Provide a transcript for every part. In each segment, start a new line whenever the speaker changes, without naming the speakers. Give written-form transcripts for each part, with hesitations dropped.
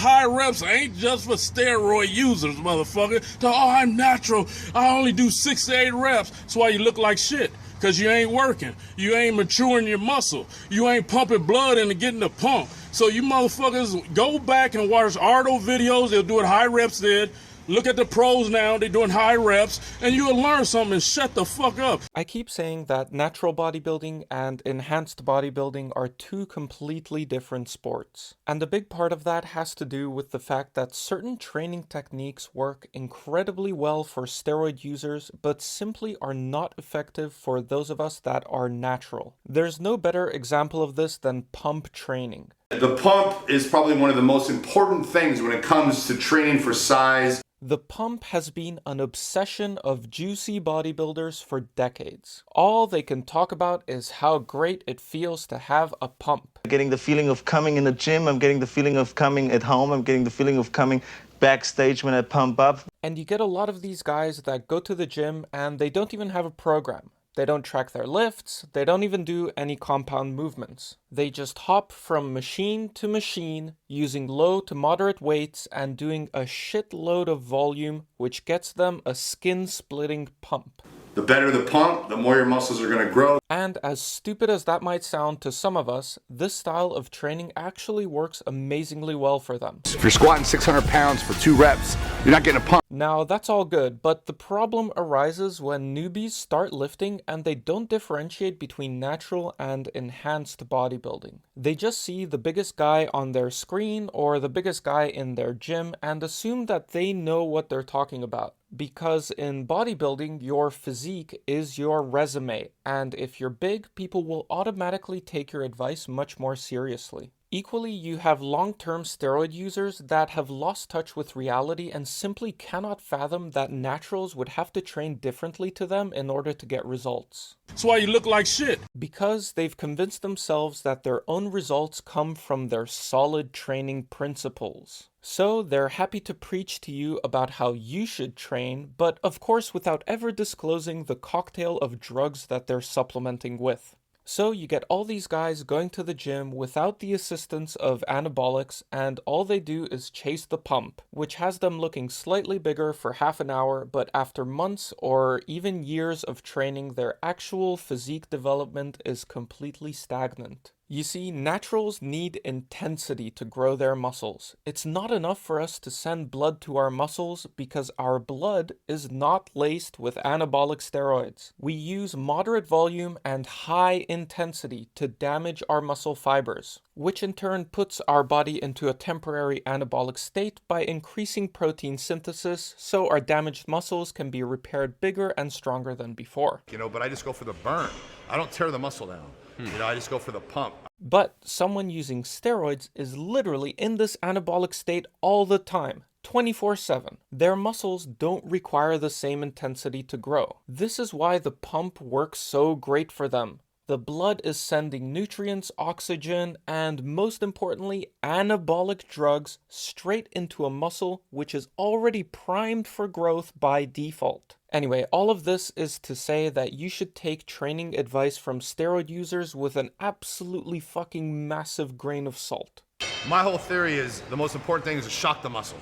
high reps ain't just for steroid users, motherfucker. Oh, I'm natural. I only do 6 to 8 reps. That's why you look like shit. Because you ain't working. You ain't maturing your muscle. You ain't pumping blood into getting the pump. So you motherfuckers go back and watch Ardo videos. They'll do it high reps did. Look at the pros now. They're doing high reps. And you'll learn something and shut the fuck up.
I keep saying that natural bodybuilding and enhanced bodybuilding are two completely different sports. And a big part of that has to do with the fact that certain training techniques work incredibly well for steroid users, but simply are not effective for those of us that are natural. There's no better example of this than pump training.
The pump is probably one of the most important things when it comes to training for size.
The pump has been an obsession of juicy bodybuilders for decades. All they can talk about is how great it feels to have a pump.
I'm getting the feeling of coming in the gym, I'm getting the feeling of coming at home, I'm getting the feeling of coming backstage when I pump up.
And you get a lot of these guys that go to the gym and they don't even have a program. They don't track their lifts, they don't even do any compound movements. They just hop from machine to machine, using low to moderate weights and doing a shitload of volume, which gets them a skin-splitting pump.
The better the pump, the more your muscles are going to grow.
And as stupid as that might sound to some of us, this style of training actually works amazingly well for them.
If you're squatting 600 pounds for 2 reps, you're not getting a pump.
Now, that's all good, but the problem arises when newbies start lifting and they don't differentiate between natural and enhanced bodybuilding. They just see the biggest guy on their screen or the biggest guy in their gym and assume that they know what they're talking about. Because in bodybuilding, your physique is your resume, and if you're big, people will automatically take your advice much more seriously. Equally, you have long-term steroid users that have lost touch with reality and simply cannot fathom that naturals would have to train differently to them in order to get results.
That's why you look like shit.
Because they've convinced themselves that their own results come from their solid training principles. So they're happy to preach to you about how you should train, but of course without ever disclosing the cocktail of drugs that they're supplementing with. So you get all these guys going to the gym without the assistance of anabolics, and all they do is chase the pump, which has them looking slightly bigger for half an hour, but after months or even years of training, their actual physique development is completely stagnant. You see, naturals need intensity to grow their muscles. It's not enough for us to send blood to our muscles because our blood is not laced with anabolic steroids. We use moderate volume and high intensity to damage our muscle fibers, which in turn puts our body into a temporary anabolic state by increasing protein synthesis so our damaged muscles can be repaired bigger and stronger than before.
But I just go for the burn. I don't tear the muscle down. I just go for the pump.
But someone using steroids is literally in this anabolic state all the time, 24/7. Their muscles don't require the same intensity to grow. This is why the pump works so great for them. The blood is sending nutrients, oxygen, and most importantly, anabolic drugs straight into a muscle which is already primed for growth by default. Anyway, all of this is to say that you should take training advice from steroid users with an absolutely fucking massive grain of salt.
My whole theory is the most important thing is to shock the muscle.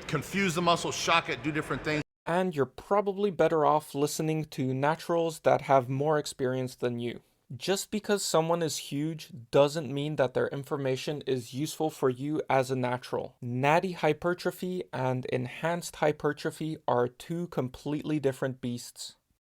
Confuse the muscle, shock it, do different things.
And you're probably better off listening to naturals that have more experience than you. Just because someone is huge doesn't mean that their information is useful for you as a natural. Natty hypertrophy and enhanced hypertrophy are two completely different beasts.